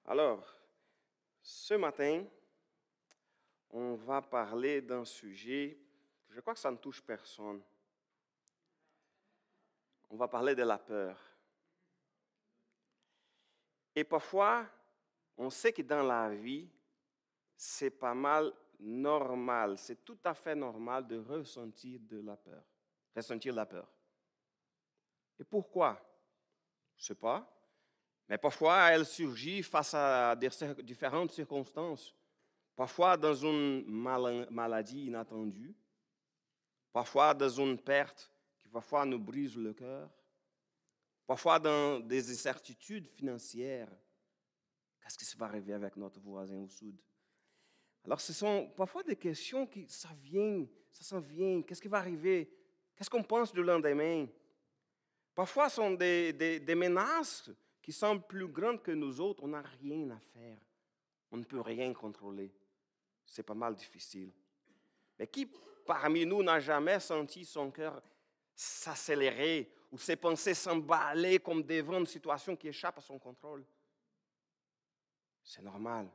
Alors, ce matin, on va parler d'un sujet, je crois que ça ne touche personne. On va parler de la peur. Et parfois, on sait que dans la vie, c'est pas mal normal, c'est tout à fait normal de ressentir de la peur. Ressentir la peur. Et pourquoi? Je ne sais pas. Mais parfois, elle surgit face à différentes circonstances. Parfois dans une maladie inattendue. Parfois dans une perte qui parfois nous brise le cœur. Parfois dans des incertitudes financières. Qu'est-ce qui va arriver avec notre voisin au sud? Alors ce sont parfois des questions qui, ça s'en vient. Qu'est-ce qui va arriver? Qu'est-ce qu'on pense du lendemain? Parfois ce sont des menaces qui semblent plus grandes que nous autres. On n'a rien à faire. On ne peut rien contrôler. C'est pas mal difficile. Mais qui parmi nous n'a jamais senti son cœur s'accélérer ou ses pensées s'emballer comme devant une situation qui échappe à son contrôle? C'est normal.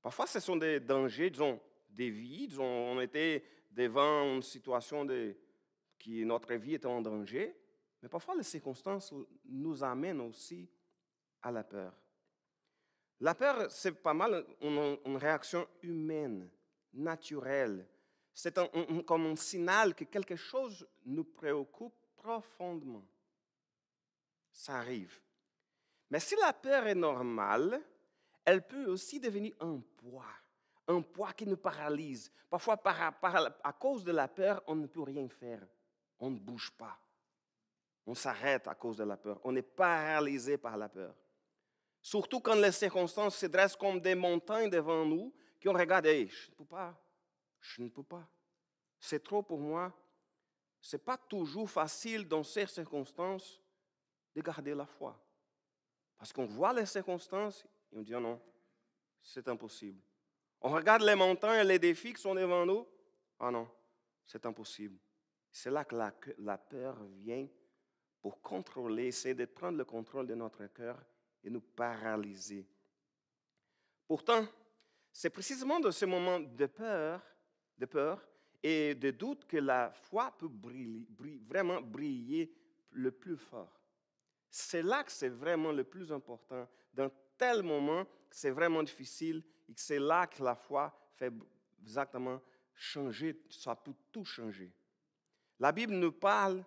Parfois, ce sont des dangers, disons, des vies. Disons, on était devant une situation qui notre vie était en danger. Mais parfois, les circonstances nous amènent aussi à la peur. La peur, c'est pas mal une réaction humaine, naturelle. C'est comme un signal que quelque chose nous préoccupe profondément. Ça arrive. Mais si la peur est normale, elle peut aussi devenir un poids qui nous paralyse. Parfois, à cause de la peur, on ne peut rien faire. On ne bouge pas. On s'arrête à cause de la peur. On est paralysé par la peur. Surtout quand les circonstances se dressent comme des montagnes devant nous, qu'on regarde, hey, je ne peux pas. C'est trop pour moi. Ce n'est pas toujours facile dans ces circonstances de garder la foi. Parce qu'on voit les circonstances et on dit, oh non, c'est impossible. On regarde les montagnes et les défis qui sont devant nous. Ah non, c'est impossible. C'est là que la peur vient pour contrôler, essayer de prendre le contrôle de notre cœur et nous paralyser. Pourtant, c'est précisément dans ce moment de peur et de doute que la foi peut vraiment briller le plus fort. C'est là que c'est vraiment le plus important. Dans tel moment, c'est vraiment difficile et que c'est là que la foi fait exactement changer, ça peut tout changer. La Bible nous parle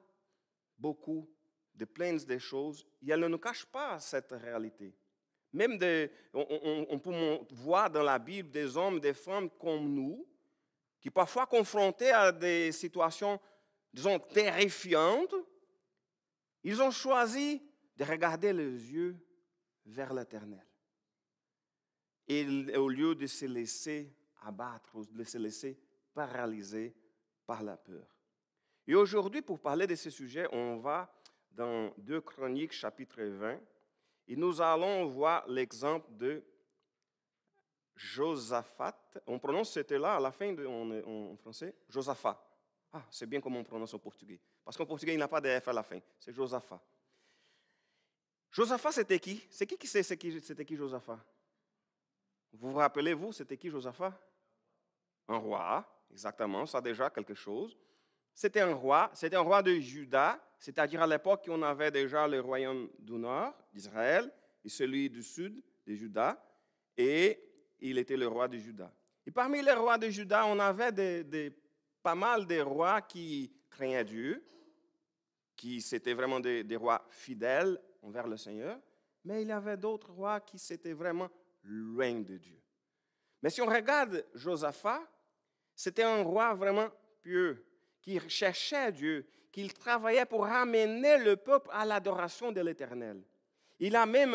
beaucoup de plein de choses et elle ne nous cache pas cette réalité. Même on peut voir dans la Bible des hommes, des femmes comme nous, qui parfois confrontés à des situations, disons, terrifiantes, ils ont choisi de regarder les yeux vers l'Éternel. Et au lieu de se laisser abattre, de se laisser paralyser par la peur. Et aujourd'hui, pour parler de ce sujet, on va dans 2 Chroniques, chapitre 20, et nous allons voir l'exemple de Josaphat. On prononce ce là à la fin en français, Josaphat. Ah, c'est bien comme on prononce en portugais. Parce qu'en portugais, il n'y a pas de F à la fin. C'est Josaphat. Josaphat, c'était qui? C'était qui Josaphat? Vous vous rappelez, c'était qui Josaphat? Un roi, exactement, ça déjà quelque chose. C'était un roi de Juda, c'est-à-dire à l'époque on avait déjà le royaume du nord d'Israël et celui du sud de Juda, et il était le roi de Juda. Et parmi les rois de Juda, on avait pas mal de rois qui craignaient Dieu, qui étaient vraiment des rois fidèles envers le Seigneur, mais il y avait d'autres rois qui étaient vraiment loin de Dieu. Mais si on regarde Josaphat, c'était un roi vraiment pieux, qui cherchait Dieu, qui travaillait pour ramener le peuple à l'adoration de l'Éternel. Il a même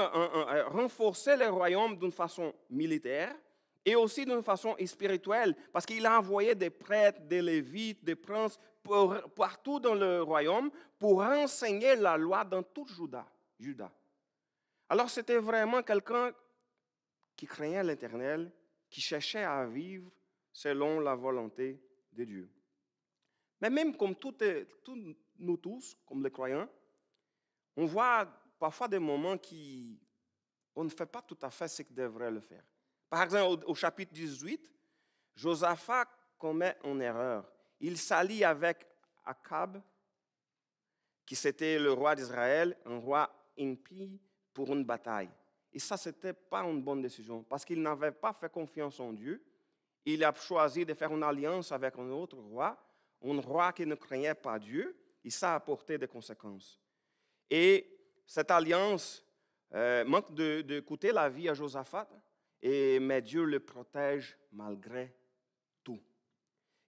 renforcé le royaume d'une façon militaire et aussi d'une façon spirituelle, parce qu'il a envoyé des prêtres, des lévites, des princes partout dans le royaume pour enseigner la loi dans tout Juda. Alors c'était vraiment quelqu'un qui craignait l'Éternel, qui cherchait à vivre selon la volonté de Dieu. Mais même comme nous tous, comme les croyants, on voit parfois des moments qui on ne fait pas tout à fait ce qu'il devrait le faire. Par exemple, au chapitre 18, Josaphat commet une erreur. Il s'allie avec Akab, qui c'était le roi d'Israël, un roi impie pour une bataille. Et ça, ce n'était pas une bonne décision, parce qu'il n'avait pas fait confiance en Dieu. Il a choisi de faire une alliance avec un autre roi, un roi qui ne craignait pas Dieu, et ça a apporté des conséquences. Et cette alliance manque de coûter la vie à Josaphat, mais Dieu le protège malgré tout.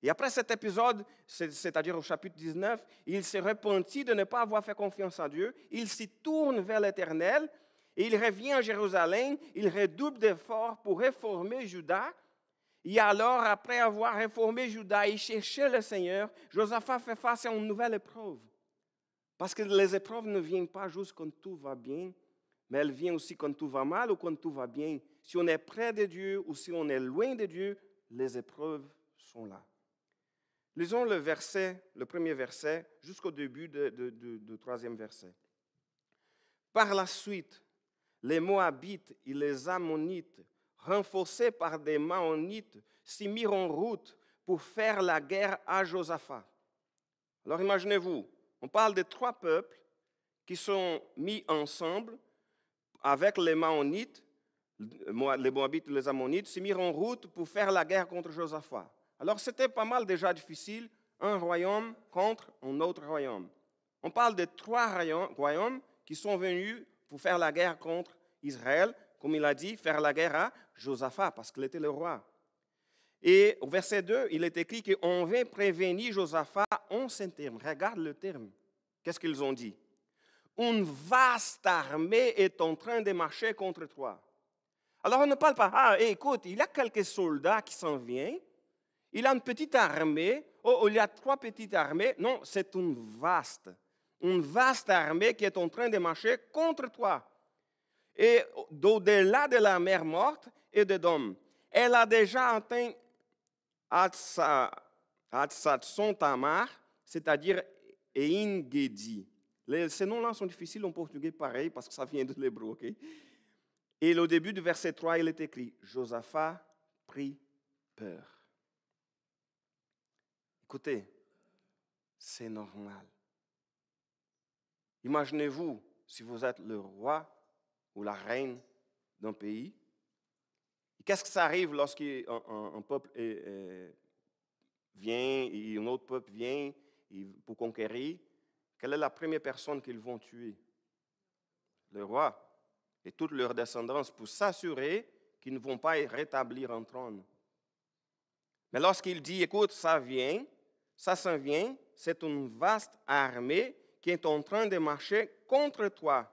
Et après cet épisode, c'est-à-dire au chapitre 19, il se repentit de ne pas avoir fait confiance à Dieu, il s'y tourne vers l'Éternel, et il revient à Jérusalem, il redouble d'efforts pour réformer Juda. Et alors, après avoir réformé Juda et cherché le Seigneur, Josaphat fait face à une nouvelle épreuve. Parce que les épreuves ne viennent pas juste quand tout va bien, mais elles viennent aussi quand tout va mal ou quand tout va bien. Si on est près de Dieu ou si on est loin de Dieu, les épreuves sont là. Lisons le premier verset jusqu'au début du troisième verset. Par la suite, les Moabites et les Ammonites, renforcés par des Maonites, s'y mirent en route pour faire la guerre à Josaphat. Alors imaginez-vous, on parle de 3 peuples qui sont mis ensemble avec les Maonites, les Moabites et les Ammonites, s'y mirent en route pour faire la guerre contre Josaphat. Alors c'était pas mal déjà difficile, un royaume contre un autre royaume. On parle de 3 royaumes qui sont venus pour faire la guerre contre Israël, comme il a dit, faire la guerre à Josaphat, parce qu'il était le roi. Et au verset 2, il est écrit qu'on vint prévenir Josaphat en ces termes. Regarde le terme. Qu'est-ce qu'ils ont dit? Une vaste armée est en train de marcher contre toi. Alors on ne parle pas, écoute, il y a quelques soldats qui s'en viennent, il a une petite armée, il y a 3 petites armées. Non, c'est une vaste armée qui est en train de marcher contre toi. Et d'au-delà de la mer morte et de Dom, elle a déjà atteint Hatzatson Tamar, c'est-à-dire Ein-Gedi. Ces noms-là sont difficiles en portugais, pareil, parce que ça vient de l'hébreu, ok? Et au début du verset 3, il est écrit, Josaphat prit peur. Écoutez, c'est normal. Imaginez-vous si vous êtes le roi ou la reine d'un pays. Qu'est-ce qui arrive lorsqu'un peuple vient et un autre peuple vient pour conquérir? Quelle est la première personne qu'ils vont tuer? Le roi et toute leur descendance pour s'assurer qu'ils ne vont pas rétablir un trône. Mais lorsqu'il dit, écoute, ça s'en vient, c'est une vaste armée qui est en train de marcher contre toi.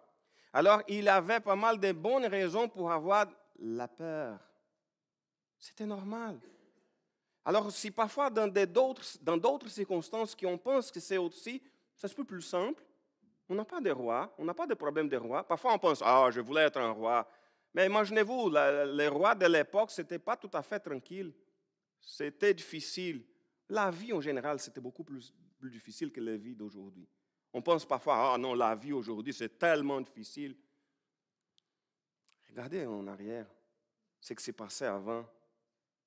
Alors, il avait pas mal de bonnes raisons pour avoir la peur. C'était normal. Alors, si parfois, dans d'autres circonstances qu'on pense que c'est aussi, ça se peut plus simple, on n'a pas de roi, on n'a pas de problème de roi. Parfois, on pense, je voulais être un roi. Mais imaginez-vous, les rois de l'époque, ce n'était pas tout à fait tranquille. C'était difficile. La vie, en général, c'était beaucoup plus difficile que la vie d'aujourd'hui. On pense parfois, non, la vie aujourd'hui, c'est tellement difficile. Regardez en arrière ce qui s'est passé avant.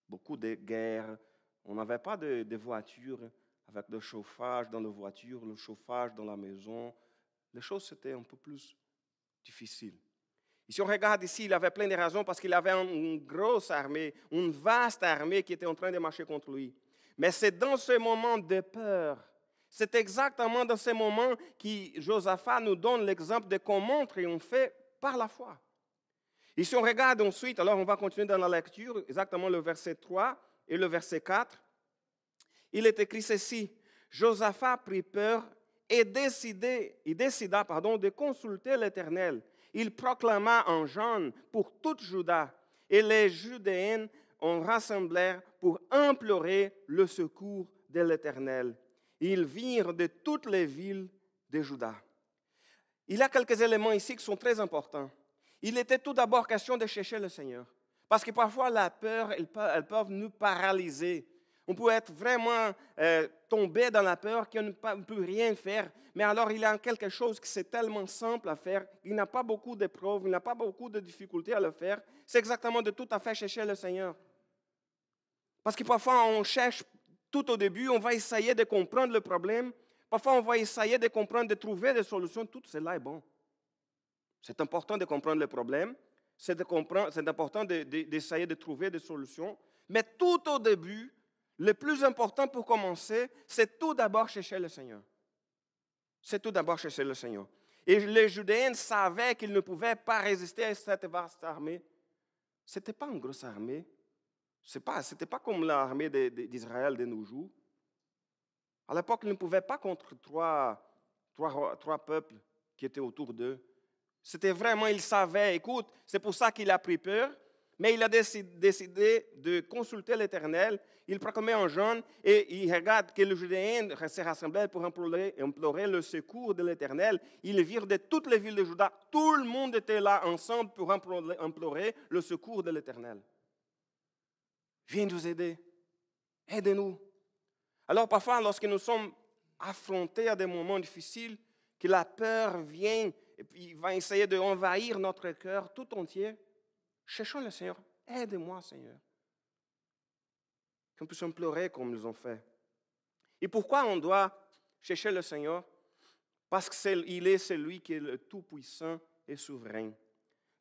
Beaucoup de guerres. On n'avait pas de voiture avec le chauffage dans la voiture, le chauffage dans la maison. Les choses, c'était un peu plus difficiles. Et si on regarde ici, il avait plein de raisons parce qu'il avait une grosse armée, une vaste armée qui était en train de marcher contre lui. Mais c'est dans ce moment de peur, c'est exactement dans ce moment que Josaphat nous donne l'exemple de comment triompher par la foi. Et si on regarde ensuite, alors on va continuer dans la lecture, exactement le verset 3 et le verset 4. Il est écrit ceci, Josaphat prit peur et décida de consulter l'Éternel. Il proclama un jeûne pour toute Juda et les Judéens en rassemblèrent pour implorer le secours de l'Éternel. Ils virent de toutes les villes de Juda. Il y a quelques éléments ici qui sont très importants. Il était tout d'abord question de chercher le Seigneur. Parce que parfois, la peur, elles peuvent nous paralyser. On peut être vraiment tombé dans la peur qu'on ne peut rien faire. Mais alors, il y a quelque chose qui c'est tellement simple à faire. Il n'a pas beaucoup d'épreuves, il n'a pas beaucoup de difficultés à le faire. C'est exactement de tout à fait chercher le Seigneur. Parce que parfois, on cherche tout au début, on va essayer de comprendre le problème. Parfois, on va essayer de comprendre, de trouver des solutions. Tout cela est bon. C'est important de comprendre le problème. C'est important d'essayer de trouver des solutions. Mais tout au début, le plus important pour commencer, c'est tout d'abord chercher le Seigneur. C'est tout d'abord chercher le Seigneur. Et les Judéens savaient qu'ils ne pouvaient pas résister à cette vaste armée. Ce n'était pas une grosse armée. Ce n'était pas comme l'armée d'Israël de nos jours. À l'époque, ils ne pouvaient pas contre trois peuples qui étaient autour d'eux. C'était vraiment, il savait, écoute, c'est pour ça qu'il a pris peur, mais il a décidé de consulter l'Éternel. Il proclamait en jeûne et il regarde que les Judéens se rassemblaient pour implorer le secours de l'Éternel. Ils virent de toutes les villes de Juda, tout le monde était là ensemble pour implorer le secours de l'Éternel. Viens nous aider, aidez-nous. Alors parfois, lorsque nous sommes affrontés à des moments difficiles, que la peur vient et puis il va essayer d'envahir notre cœur tout entier, cherchons le Seigneur. Aide-moi, Seigneur. Qu'on puisse implorer comme nous ont fait. Et pourquoi on doit chercher le Seigneur? Parce qu'il est celui qui est le Tout-Puissant et souverain.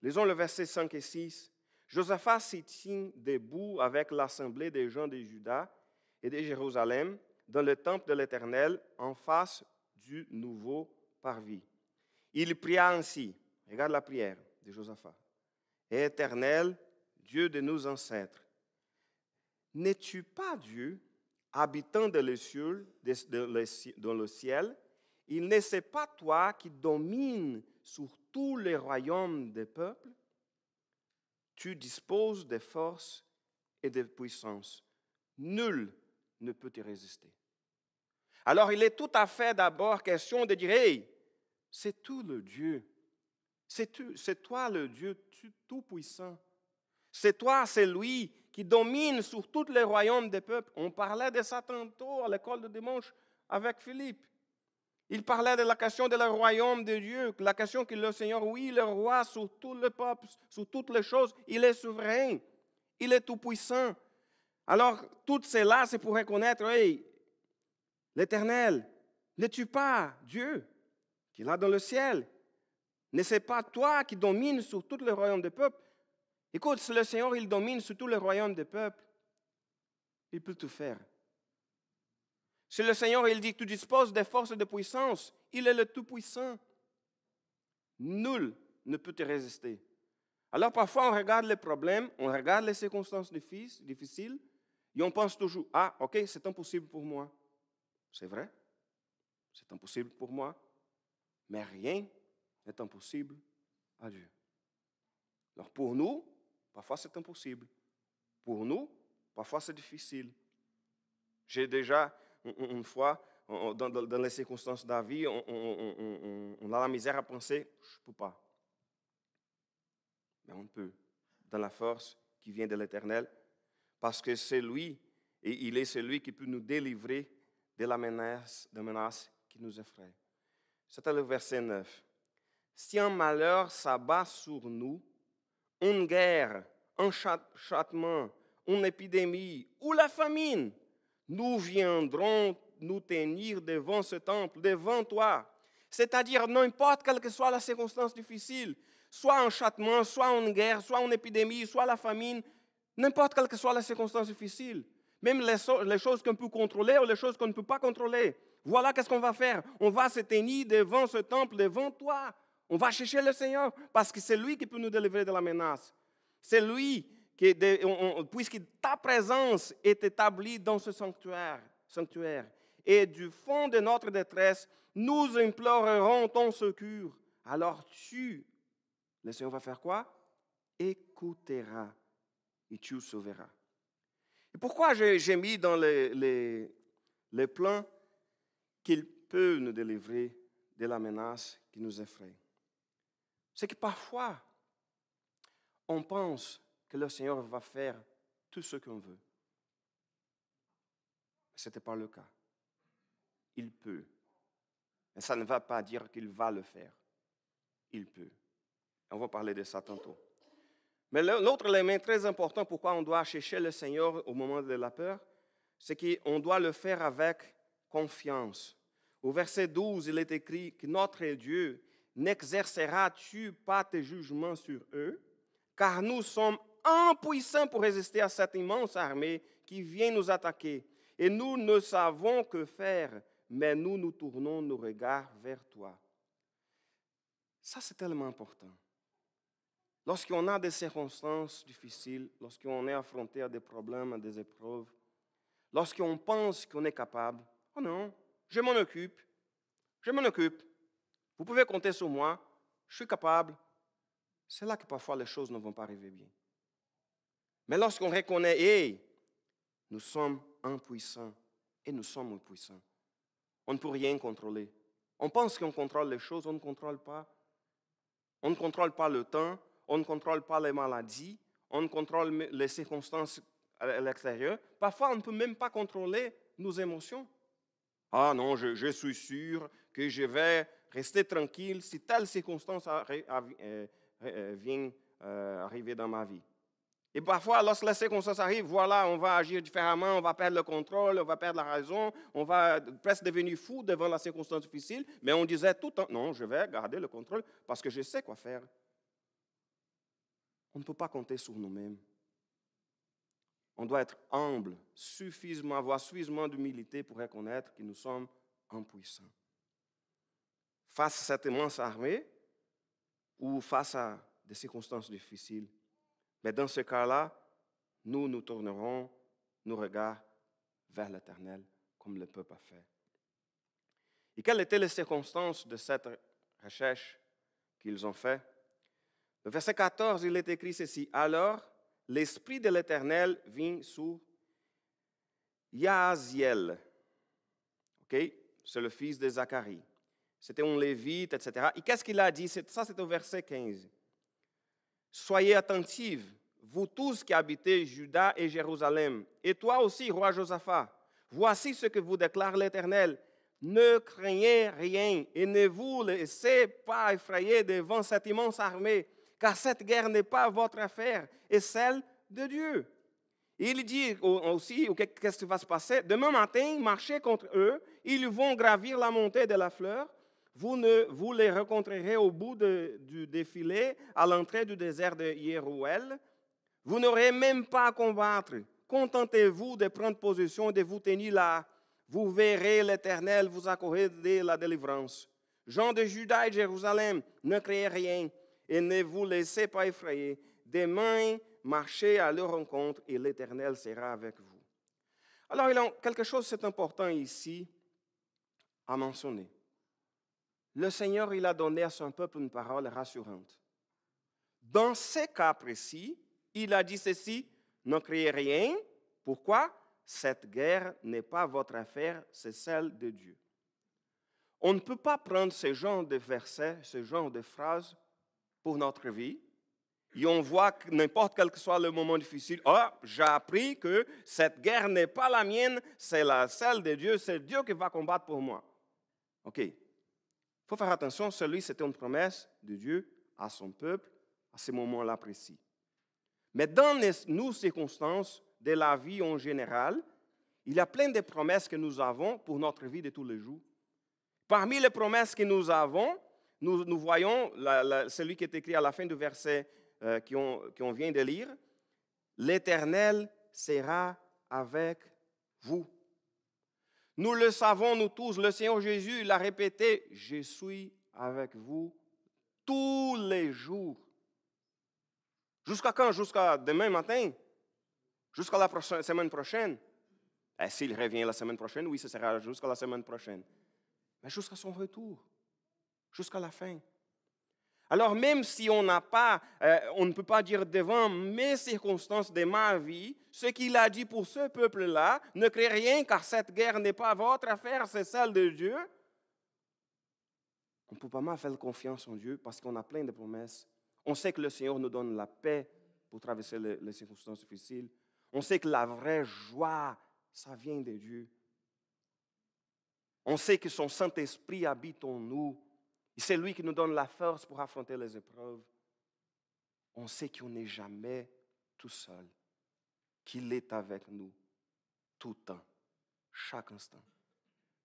Lisons le verset 5 et 6. Josaphat s'y tient debout avec l'assemblée des gens de Juda et de Jérusalem dans le temple de l'Éternel en face du nouveau parvis. Il pria ainsi, regarde la prière de Josaphat. Éternel, Dieu de nos ancêtres, n'es-tu pas Dieu, habitant dans les cieux, dans le ciel? Il n'est pas toi qui domines sur tous les royaumes des peuples? Tu disposes de force et de puissance. Nul ne peut te résister. Alors, il est tout à fait d'abord question de dire, hey, c'est tout le Dieu. C'est toi le Dieu tout-puissant. C'est toi, c'est lui qui domine sur tous les royaumes des peuples. On parlait de ça tantôt à l'école de dimanche avec Philippe. Il parlait de la question de le royaume de Dieu, la question que le Seigneur, oui, le roi sur tout le peuple, sur toutes les choses, il est souverain, il est tout-puissant. Alors, tout cela, c'est pour reconnaître, hey, l'Éternel, n'es-tu pas Dieu qui est là dans le ciel? N'est-ce pas toi qui domines sur tout le royaume des peuples? Écoute, si le Seigneur, il domine sur tout le royaume des peuples, il peut tout faire. Si le Seigneur, il dit que tu disposes des forces et de puissance, il est le Tout-Puissant. Nul ne peut te résister. Alors parfois, on regarde les problèmes, on regarde les circonstances difficiles, et on pense toujours, ah, ok, c'est impossible pour moi. C'est vrai, c'est impossible pour moi, mais rien n'est impossible à Dieu. Alors pour nous, parfois c'est impossible. Pour nous, parfois c'est difficile. J'ai déjà, une fois, dans les circonstances de la vie, on a la misère à penser, je ne peux pas. Mais on peut, dans la force qui vient de l'Éternel, parce que c'est lui, et il est celui qui peut nous délivrer de la menace qui nous effraie. C'est le verset 9. Si un malheur s'abat sur nous, une guerre, un châtiment, une épidémie ou la famine, nous viendrons nous tenir devant ce temple, devant toi. C'est-à-dire, n'importe quelle que soit la circonstance difficile, soit un châtiment, soit une guerre, soit une épidémie, soit la famine, n'importe quelle que soit la circonstance difficile, même les choses qu'on peut contrôler ou les choses qu'on ne peut pas contrôler. Voilà qu'est-ce qu'on va faire. On va se tenir devant ce temple, devant toi. On va chercher le Seigneur parce que c'est lui qui peut nous délivrer de la menace. C'est lui qui, puisque ta présence est établie dans ce sanctuaire. Et du fond de notre détresse, nous implorerons ton secours. Alors le Seigneur va faire quoi? Écoutera et tu sauveras. Et pourquoi j'ai mis dans les plans qu'il peut nous délivrer de la menace qui nous effraie? C'est que parfois, on pense que le Seigneur va faire tout ce qu'on veut. Ce n'était pas le cas. Il peut. Mais ça ne va pas dire qu'il va le faire. Il peut. On va parler de ça tantôt. Mais l'autre élément très important pourquoi on doit chercher le Seigneur au moment de la peur, c'est qu'on doit le faire avec confiance. Au verset 12, il est écrit que notre Dieu n'exercera-tu pas tes jugements sur eux, car nous sommes impuissants pour résister à cette immense armée qui vient nous attaquer. Et nous ne savons que faire, mais nous tournons nos regards vers toi. Ça, c'est tellement important. Lorsqu'on a des circonstances difficiles, lorsqu'on est affronté à des problèmes, à des épreuves, lorsqu'on pense qu'on est capable, oh non, je m'en occupe, vous pouvez compter sur moi, je suis capable. C'est là que parfois les choses ne vont pas arriver bien. Mais lorsqu'on reconnaît, hey, nous sommes impuissants, et nous sommes impuissants, on ne peut rien contrôler. On pense qu'on contrôle les choses, on ne contrôle pas. On ne contrôle pas le temps, on ne contrôle pas les maladies, on ne contrôle les circonstances à l'extérieur. Parfois, on ne peut même pas contrôler nos émotions. Ah non, je suis sûr que je vais rester tranquille si telle circonstance vient arriver dans ma vie. Et parfois, lorsque les circonstances arrivent, voilà, on va agir différemment, on va perdre le contrôle, on va perdre la raison, on va presque devenir fou devant la circonstance difficile, mais on disait tout le temps, non, je vais garder le contrôle parce que je sais quoi faire. On ne peut pas compter sur nous-mêmes. On doit être humble, avoir suffisamment d'humilité pour reconnaître que nous sommes impuissants. Face à cette immense armée ou face à des circonstances difficiles. Mais dans ce cas-là, nous tournerons nos regards vers l'Éternel, comme le peuple a fait. Et quelles étaient les circonstances de cette recherche qu'ils ont fait? Le verset 14, il est écrit ceci. Alors, l'Esprit de l'Éternel vint sur Yahaziel. OK? C'est le fils de Zacharie. C'était un lévite, etc. Et qu'est-ce qu'il a dit? Ça, c'est au verset 15. Soyez attentifs, vous tous qui habitez Juda et Jérusalem, et toi aussi, roi Josaphat. Voici ce que vous déclare l'Éternel. Ne craignez rien et ne vous laissez pas effrayer devant cette immense armée, car cette guerre n'est pas votre affaire, et celle de Dieu. Et il dit aussi, qu'est-ce qui va se passer? Demain matin, marchez contre eux, ils vont gravir la montée de la fleur, vous les rencontrerez au bout du défilé, à l'entrée du désert de Yérouël. Vous n'aurez même pas à combattre. Contentez-vous de prendre position et de vous tenir là. Vous verrez l'Éternel vous accorder la délivrance. Gens de Juda et de Jérusalem, ne craignez rien et ne vous laissez pas effrayer. Demain, marchez à leur rencontre et l'Éternel sera avec vous. Alors, il y a quelque chose c'est important ici à mentionner. Le Seigneur, il a donné à son peuple une parole rassurante. Dans ce cas précis, il a dit ceci, ne craignez rien. Pourquoi? Cette guerre n'est pas votre affaire, c'est celle de Dieu. On ne peut pas prendre ce genre de versets, ce genre de phrases pour notre vie. Et on voit que n'importe quel que soit le moment difficile, j'ai appris que cette guerre n'est pas la mienne, c'est celle de Dieu, c'est Dieu qui va combattre pour moi. OK. Il faut faire attention, c'était une promesse de Dieu à son peuple à ce moment-là précis. Mais dans nos circonstances de la vie en général, il y a plein de promesses que nous avons pour notre vie de tous les jours. Parmi les promesses que nous avons, nous voyons celui qui est écrit à la fin du verset qu'on vient de lire. L'Éternel sera avec vous. Nous le savons, nous tous, le Seigneur Jésus l'a répété, je suis avec vous tous les jours. Jusqu'à quand? Jusqu'à demain matin? Jusqu'à la semaine prochaine? S'il revient la semaine prochaine, oui, ce sera jusqu'à la semaine prochaine. Mais jusqu'à son retour, jusqu'à la fin. Alors même si on ne peut pas dire devant mes circonstances de ma vie, ce qu'il a dit pour ce peuple-là, ne craignez rien car cette guerre n'est pas votre affaire, c'est celle de Dieu. On ne peut pas mal faire confiance en Dieu parce qu'on a plein de promesses. On sait que le Seigneur nous donne la paix pour traverser les circonstances difficiles. On sait que la vraie joie, ça vient de Dieu. On sait que son Saint-Esprit habite en nous. Et c'est lui qui nous donne la force pour affronter les épreuves. On sait qu'on n'est jamais tout seul, qu'il est avec nous tout le temps, chaque instant.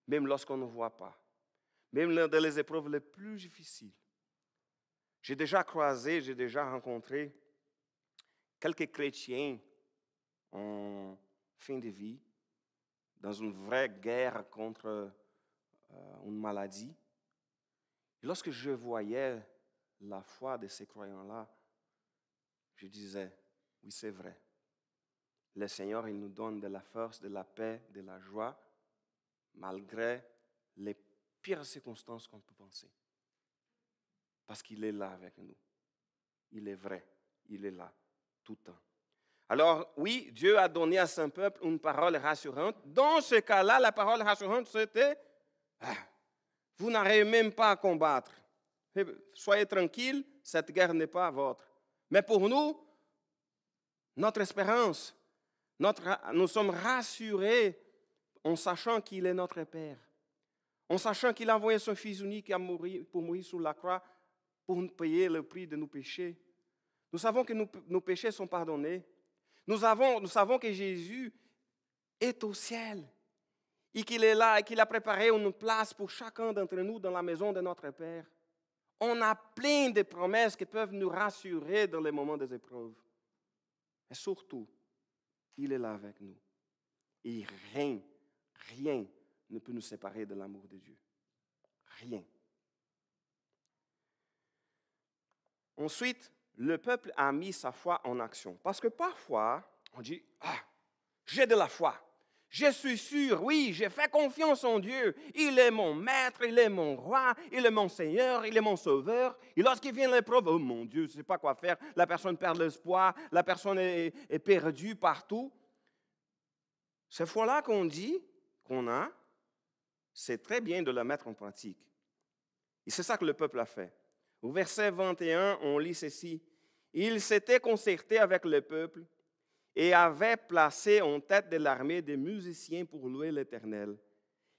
Même lorsqu'on ne voit pas, même dans les épreuves les plus difficiles. J'ai déjà rencontré quelques chrétiens en fin de vie, dans une vraie guerre contre une maladie. Et lorsque je voyais la foi de ces croyants-là, je disais, oui, c'est vrai. Le Seigneur, il nous donne de la force, de la paix, de la joie, malgré les pires circonstances qu'on peut penser. Parce qu'il est là avec nous. Il est vrai. Il est là tout le temps. Alors, oui, Dieu a donné à son peuple une parole rassurante. Dans ce cas-là, la parole rassurante, c'était vous n'arrivez même pas à combattre. Soyez tranquille, cette guerre n'est pas vôtre. Mais pour nous, notre espérance, nous sommes rassurés en sachant qu'il est notre Père, en sachant qu'il a envoyé son Fils unique pour mourir sur la croix, pour nous payer le prix de nos péchés. Nous savons que nos péchés sont pardonnés. Nous savons que Jésus est au ciel et qu'il est là et qu'il a préparé une place pour chacun d'entre nous dans la maison de notre Père. On a plein de promesses qui peuvent nous rassurer dans les moments des épreuves. Et surtout, il est là avec nous. Et rien ne peut nous séparer de l'amour de Dieu. Rien. Ensuite, le peuple a mis sa foi en action. Parce que parfois, on dit, j'ai de la foi. Je suis sûr, oui, j'ai fait confiance en Dieu. Il est mon maître, il est mon roi, il est mon Seigneur, il est mon sauveur. Et lorsqu'il vient l'épreuve, oh mon Dieu, je ne sais pas quoi faire. La personne perd l'espoir, la personne est perdue partout. Cette foi-là qu'on dit, qu'on a, c'est très bien de la mettre en pratique. Et c'est ça que le peuple a fait. Au verset 21, on lit ceci. Il s'était concerté avec le peuple et avait placé en tête de l'armée des musiciens pour louer l'Éternel.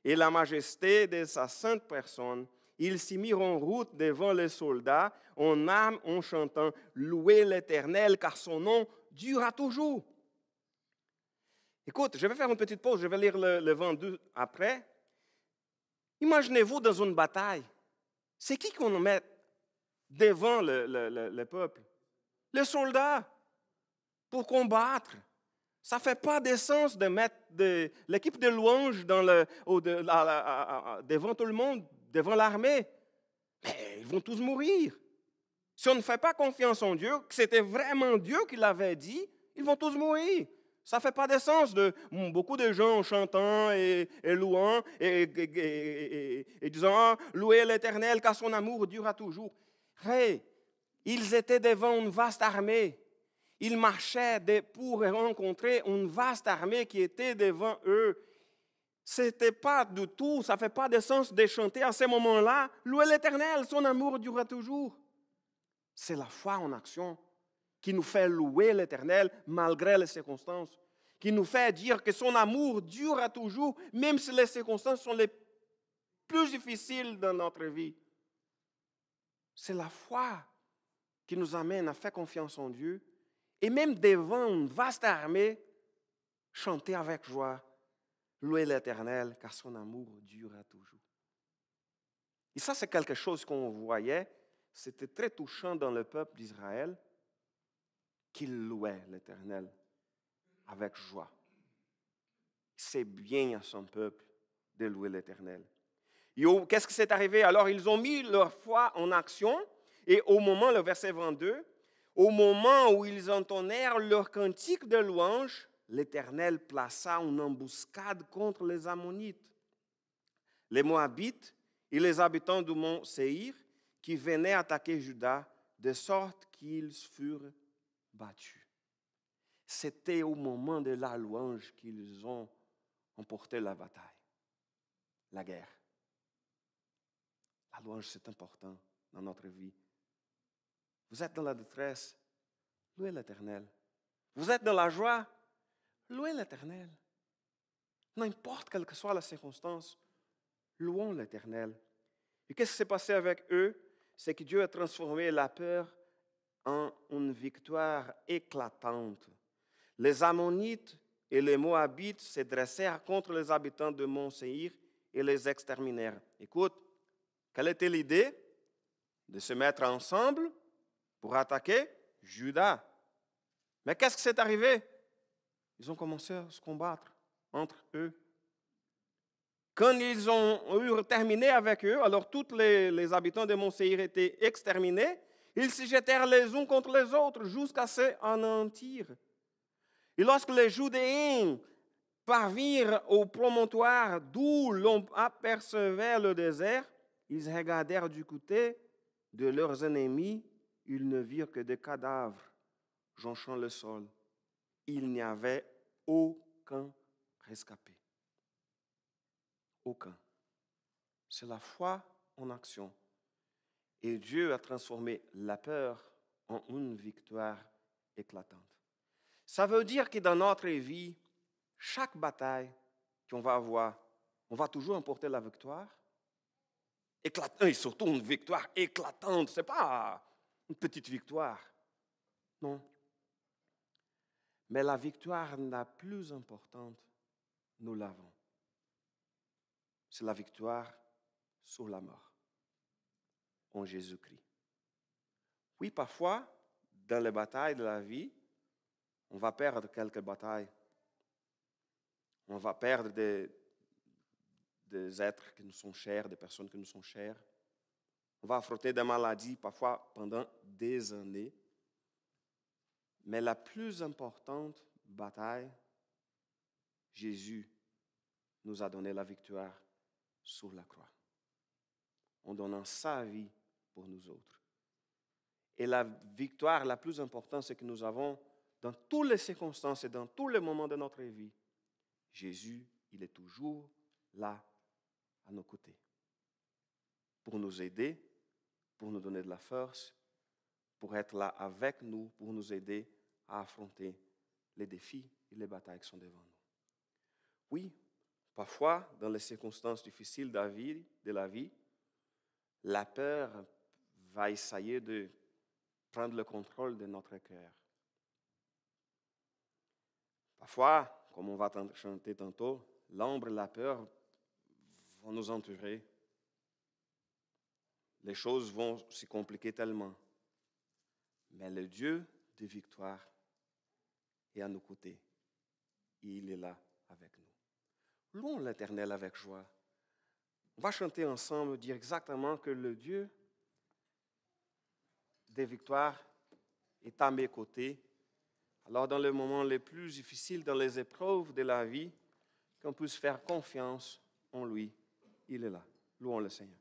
Et la majesté de sa sainte personne, ils s'y mirent en route devant les soldats, en armes, en chantant « Louez l'Éternel, car son nom durera toujours ». Écoute, je vais faire une petite pause, je vais lire le 22 après. Imaginez-vous dans une bataille. C'est qui qu'on met devant le peuple? Les soldats, pour combattre. Ça ne fait pas de sens de mettre l'équipe de louanges devant tout le monde, devant l'armée. Mais ils vont tous mourir. Si on ne fait pas confiance en Dieu, que c'était vraiment Dieu qui l'avait dit, ils vont tous mourir. Ça ne fait pas de sens de beaucoup de gens chantant et louant et disant « Louez l'Éternel car son amour durera toujours ». Hey, ils étaient devant une vaste armée. Ils marchaient pour rencontrer une vaste armée qui était devant eux. C'était pas du tout, ça ne fait pas de sens de chanter à ce moment-là « Louez l'Éternel, son amour durera toujours ». C'est la foi en action qui nous fait louer l'Éternel malgré les circonstances, qui nous fait dire que son amour durera toujours, même si les circonstances sont les plus difficiles dans notre vie. C'est la foi qui nous amène à faire confiance en Dieu et même devant une vaste armée, chanter avec joie, louer l'Éternel, car son amour durera toujours. Et ça, c'est quelque chose qu'on voyait, c'était très touchant dans le peuple d'Israël, qu'il louait l'Éternel avec joie. C'est bien à son peuple de louer l'Éternel. Qu'est-ce qui s'est arrivé? Alors, ils ont mis leur foi en action et au moment, le verset 22, au moment où ils entonnèrent leur cantique de louange, l'Éternel plaça une embuscade contre les Ammonites, les Moabites et les habitants du mont Séhir qui venaient attaquer Juda, de sorte qu'ils furent battus. C'était au moment de la louange qu'ils ont emporté la bataille, la guerre. La louange, c'est important dans notre vie. Vous êtes dans la détresse, louez l'Éternel. Vous êtes dans la joie, louez l'Éternel. N'importe quelle que soit la circonstance, Louons l'Éternel. Et qu'est-ce qui s'est passé avec eux? C'est que Dieu a transformé la peur en une victoire éclatante. Les Ammonites et les Moabites se dressèrent contre les habitants de Mont Séir et les exterminèrent. Écoute, quelle était l'idée? De se mettre ensemble pour attaquer Juda. Mais qu'est-ce qui s'est arrivé? Ils ont commencé à se combattre entre eux. Quand ils ont eu terminé avec eux, alors tous les habitants de Mont Séir étaient exterminés. Ils se jetèrent les uns contre les autres jusqu'à s'anéantir. Et lorsque les Judéens parvinrent au promontoire d'où l'on apercevait le désert, ils regardèrent du côté de leurs ennemis. Ils ne virent que des cadavres jonchant le sol. Il n'y avait aucun rescapé. Aucun. C'est la foi en action. Et Dieu a transformé la peur en une victoire éclatante. Ça veut dire que dans notre vie, chaque bataille qu'on va avoir, on va toujours emporter la victoire. Éclatante, et surtout une victoire éclatante. Ce n'est pas une petite victoire. Non. Mais la victoire la plus importante, nous l'avons. C'est la victoire sur la mort en Jésus-Christ. Oui, parfois, dans les batailles de la vie, on va perdre quelques batailles. On va perdre des êtres qui nous sont chers, des personnes qui nous sont chères. On va affronter des maladies parfois pendant des années. Mais la plus importante bataille, Jésus nous a donné la victoire sur la croix, en donnant sa vie pour nous autres. Et la victoire la plus importante, c'est que nous avons, dans toutes les circonstances et dans tous les moments de notre vie, Jésus, il est toujours là, à nos côtés, pour nous aider, pour nous donner de la force, pour être là avec nous, pour nous aider à affronter les défis et les batailles qui sont devant nous. Oui, parfois, dans les circonstances difficiles de la vie, la peur va essayer de prendre le contrôle de notre cœur. Parfois, comme on va chanter tantôt, l'ombre et la peur vont nous entourer. Les choses vont se compliquer tellement. Mais le Dieu de victoire est à nos côtés. Il est là avec nous. Louons l'Éternel avec joie. On va chanter ensemble, dire exactement que le Dieu des victoires est à mes côtés. Alors, dans les moments les plus difficiles, dans les épreuves de la vie, qu'on puisse faire confiance en lui. Il est là. Louons le Seigneur.